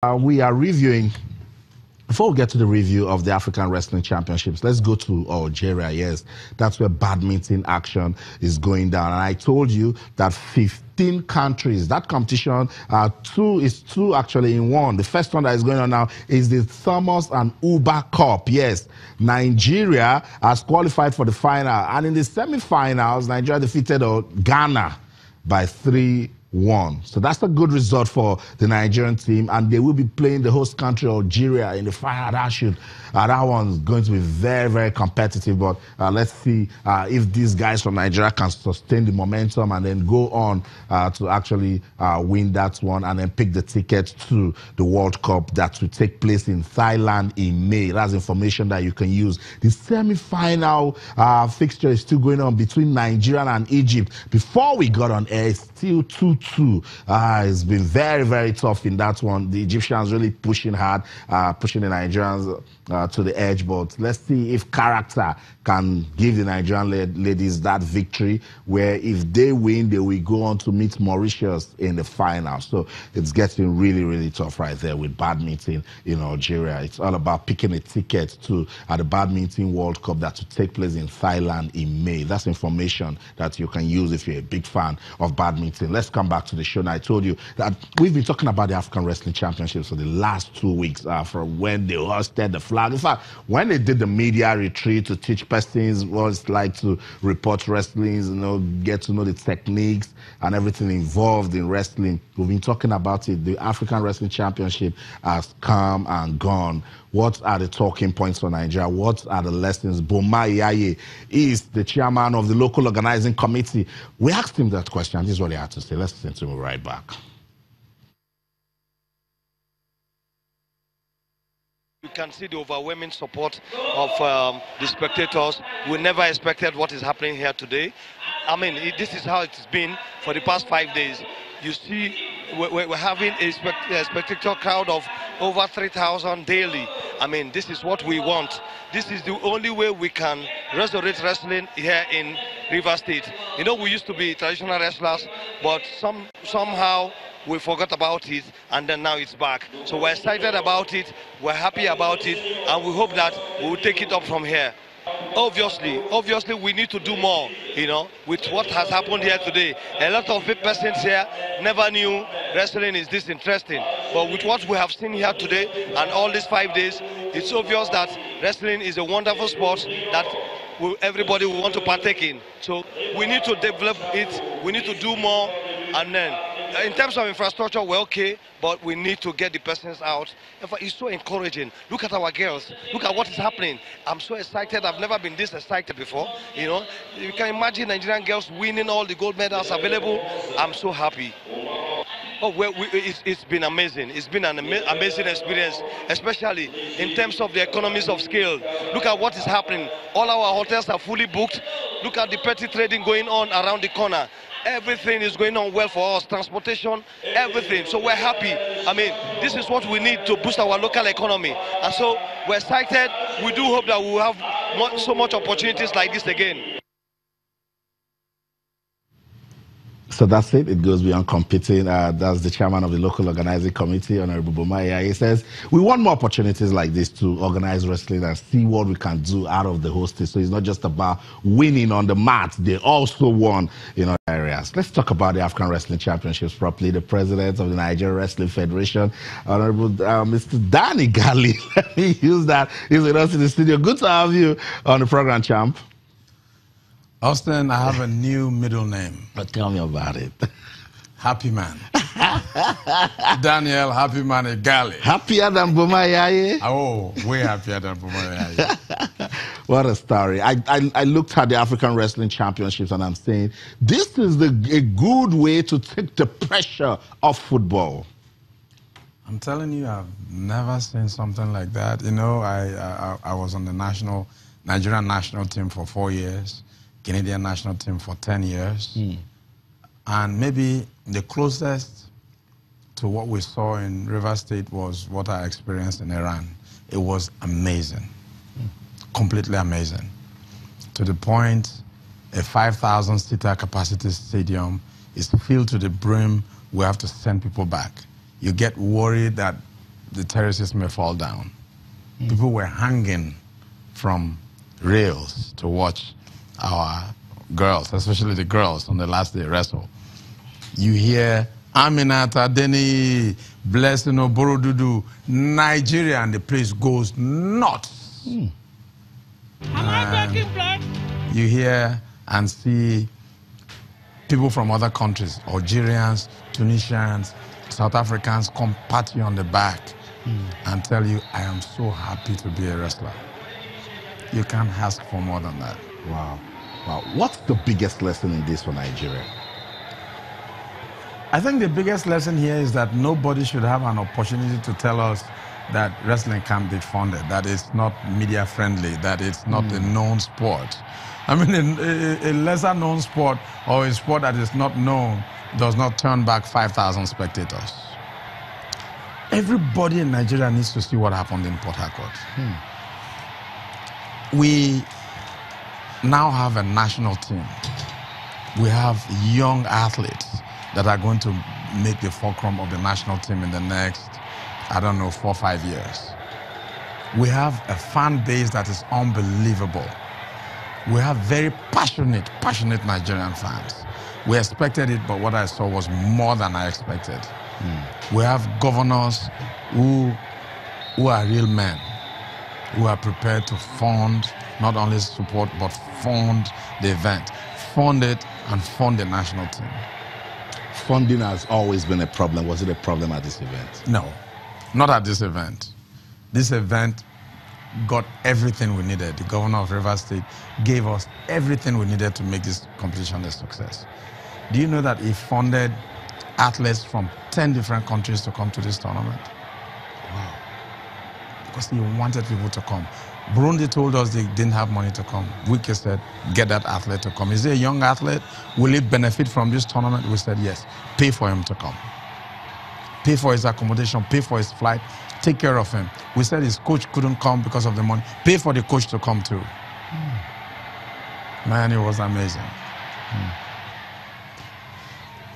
We are reviewing. Before we get to the review of the African Wrestling Championships, let's go to Algeria. Yes, that's where badminton action is going down. And I told you that 15 countries, that competition, two actually in one. The first one that is going on now is the Thomas and Uba Cup. Yes, Nigeria has qualified for the final. And in the semi-finals, Nigeria defeated Ghana by 3-1. So that's a good result for the Nigerian team, and they will be playing the host country Algeria in the final. That one's going to be very, very competitive. But let's see if these guys from Nigeria can sustain the momentum and then go on to actually win that one and then pick the ticket to the World Cup that will take place in Thailand in May. That's information that you can use. The semi-final fixture is still going on between Nigeria and Egypt. Before we got on air, it's still 2-2. It's been very, very tough in that one. The Egyptians really pushing hard, pushing the Nigerians to the edge. But let's see if character can give the Nigerian ladies that victory, where if they win, they will go on to meet Mauritius in the final. So it's getting really, really tough right there with badminton in Algeria. It's all about picking a ticket to the Badminton World Cup that will take place in Thailand in May. That's information that you can use if you're a big fan of badminton. Let's come back to the show. Now, I told you that we've been talking about the African Wrestling Championships for the last 2 weeks, from when they hosted the flag. In fact, when they did the media retreat to teach persons what it's like to report wrestling, get to know the techniques and everything involved in wrestling, we've been talking about it. The African Wrestling Championship has come and gone. What are the talking points for Nigeria? What are the lessons? Boma Iyaye is the chairman of the local organizing committee. We asked him that question. This is what he had to say. Let's listen to him right back. You can see the overwhelming support of the spectators. We never expected what is happening here today. I mean, this is how it's been for the past 5 days. You see, we're having a spectator crowd of over 3,000 daily. I mean, this is what we want. This is the only way we can resurrect wrestling here in Rivers State. We used to be traditional wrestlers, but somehow we forgot about it, and then now it's back. So we're excited about it, we're happy about it, and we hope that we'll take it up from here. Obviously, we need to do more, with what has happened here today. A lot of persons here never knew wrestling is this interesting. But with what we have seen here today and all these 5 days, it's obvious that wrestling is a wonderful sport that everybody will want to partake in. So we need to develop it, we need to do more, and then in terms of infrastructure, we're okay, but we need to get the persons out. In fact, it's so encouraging. Look at our girls. Look at what is happening. I'm so excited. I've never been this excited before. You can imagine Nigerian girls winning all the gold medals available. I'm so happy. It's been amazing. It's been an amazing experience, especially in terms of the economies of scale. Look at what is happening. All our hotels are fully booked. Look at the petty trading going on around the corner. Everything is going on well for us, transportation, everything. So we're happy. I mean, this is what we need to boost our local economy. And so we're excited. We do hope that we will have so much opportunities like this again. So that's it. It goes beyond competing. That's the chairman of the local organizing committee, Honorable Boma Iyaye. He says, we want more opportunities like this to organize wrestling and see what we can do out of the hostage. So it's not just about winning on the mat. They also won in other areas. Let's talk about the African Wrestling Championships properly. The president of the Nigerian Wrestling Federation, Honorable Mr. Danny Gali. Let me use that. He's with us in the studio. Good to have you on the program, champ. Austin, I have a new middle name. But tell me about it. Happy Man. Daniel Happy Man Igali. Happier than Boma Iyaye? Oh, way happier than Boma Iyaye. What a story. I looked at the African Wrestling Championships and I'm saying, this is a good way to take the pressure off football. I'm telling you, I've never seen something like that. I was on the Nigerian national team for 4 years. Canadian national team for 10 years. And maybe the closest to what we saw in Rivers State was what I experienced in Iran. It was amazing, completely amazing. To the point, a 5,000-seater capacity stadium is filled to the brim. We have to send people back. You get worried that the terraces may fall down. People were hanging from rails to watch our girls, especially the girls on the last day wrestle. You hear Aminata Deni, Blessing Oborodudu, Nigeria, and the place goes nuts. Am I talking blood? You hear and see people from other countries, Algerians, Tunisians, South Africans come pat you on the back and tell you, I am so happy to be a wrestler. You can't ask for more than that. Wow. Wow. What's the biggest lesson in this for Nigeria? I think the biggest lesson here is that nobody should have an opportunity to tell us that wrestling can't be funded, that it's not media friendly, that it's not a known sport. I mean, a lesser known sport or a sport that is not known does not turn back 5,000 spectators. Everybody in Nigeria needs to see what happened in Port Harcourt. We now have a national team. We have young athletes that are going to make the fulcrum of the national team in the next, I don't know, 4 or 5 years. We have a fan base that is unbelievable. We have very passionate Nigerian fans. We expected it, but what I saw was more than I expected. We have governors who are real men, who are prepared to fund, not only support, but fund the event. Fund it and fund the national team. Funding has always been a problem. Was it a problem at this event? No, not at this event. This event got everything we needed. The governor of Rivers State gave us everything we needed to make this competition a success. Do you know that he funded athletes from 10 different countries to come to this tournament? Wow. Because he wanted people to come. Burundi told us they didn't have money to come. Wike said, get that athlete to come. Is he a young athlete? Will he benefit from this tournament? We said, yes. Pay for him to come. Pay for his accommodation, pay for his flight, take care of him. We said his coach couldn't come because of the money. Pay for the coach to come too. Man, it was amazing.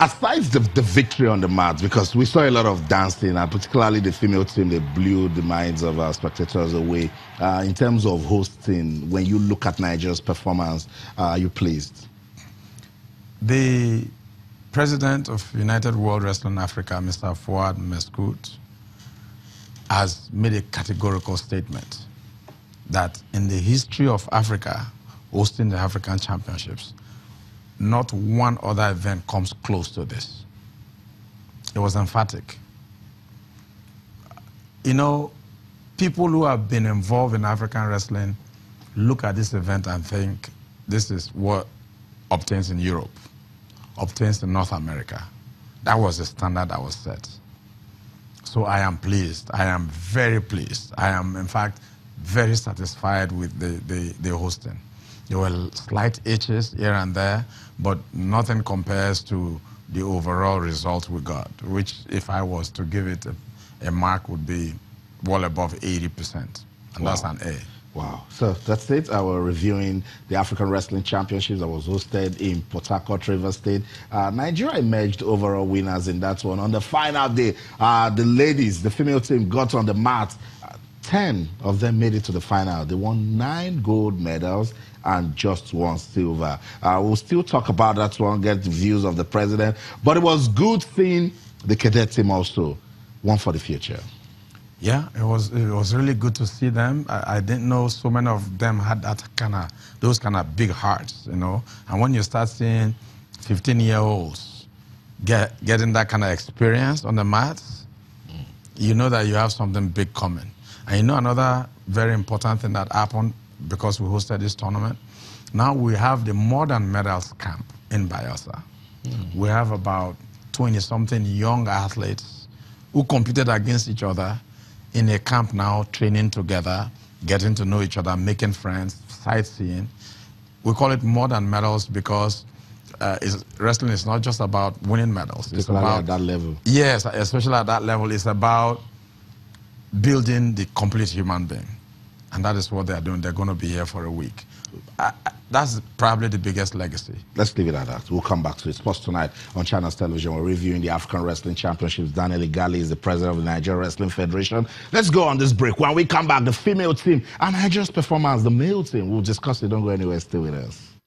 Aside the victory on the mat, because we saw a lot of dancing, and particularly the female team, they blew the minds of our spectators away. In terms of hosting, when you look at Nigeria's performance, are you pleased? The president of United World Wrestling Africa, Mr. Fuad Mescoud, has made a categorical statement that in the history of Africa, hosting the African Championships, not one other event comes close to this. It was emphatic. You know, people who have been involved in African wrestling look at this event and think this is what obtains in Europe, obtains in North America. That was the standard that was set. So I am pleased. I am very pleased. I am, in fact, very satisfied with the hosting. There were slight itches here and there, but nothing compares to the overall result we got, which, if I was to give it a mark, would be well above 80%. And Wow. that's an A. Wow. So that's it. I was reviewing the African Wrestling Championships that was hosted in Port Harcourt, Rivers State. Nigeria emerged overall winners in that one. On the final day, the ladies, the female team, got on the mat. 10 of them made it to the final. They won 9 gold medals and just 1 silver. We'll still talk about that one, get the views of the president. But it was good seeing the cadet team also. One for the future. Yeah, it was really good to see them. I didn't know so many of them had that those kind of big hearts, you know. And when you start seeing 15-year-olds getting that kind of experience on the mats, you know that you have something big coming. And you know another very important thing that happened because we hosted this tournament, now we have the modern medals camp in Bayelsa. We have about 20-something young athletes who competed against each other in a camp now, training together, getting to know each other, making friends, sightseeing. We call it modern medals because wrestling is not just about winning medals. It's about at that level. Yes, especially at that level, it's about building the complete human being. And that is what they are doing. They're going to be here for a week. That's probably the biggest legacy. Let's leave it at that. We'll come back to it. Sports Tonight on Channels Television. We're reviewing the African Wrestling Championships. Daniel Igali is the president of the Nigeria Wrestling Federation. Let's go on this break. When we come back, the female team and Nigeria's performance, the male team. We'll discuss it. Don't go anywhere. Stay with us.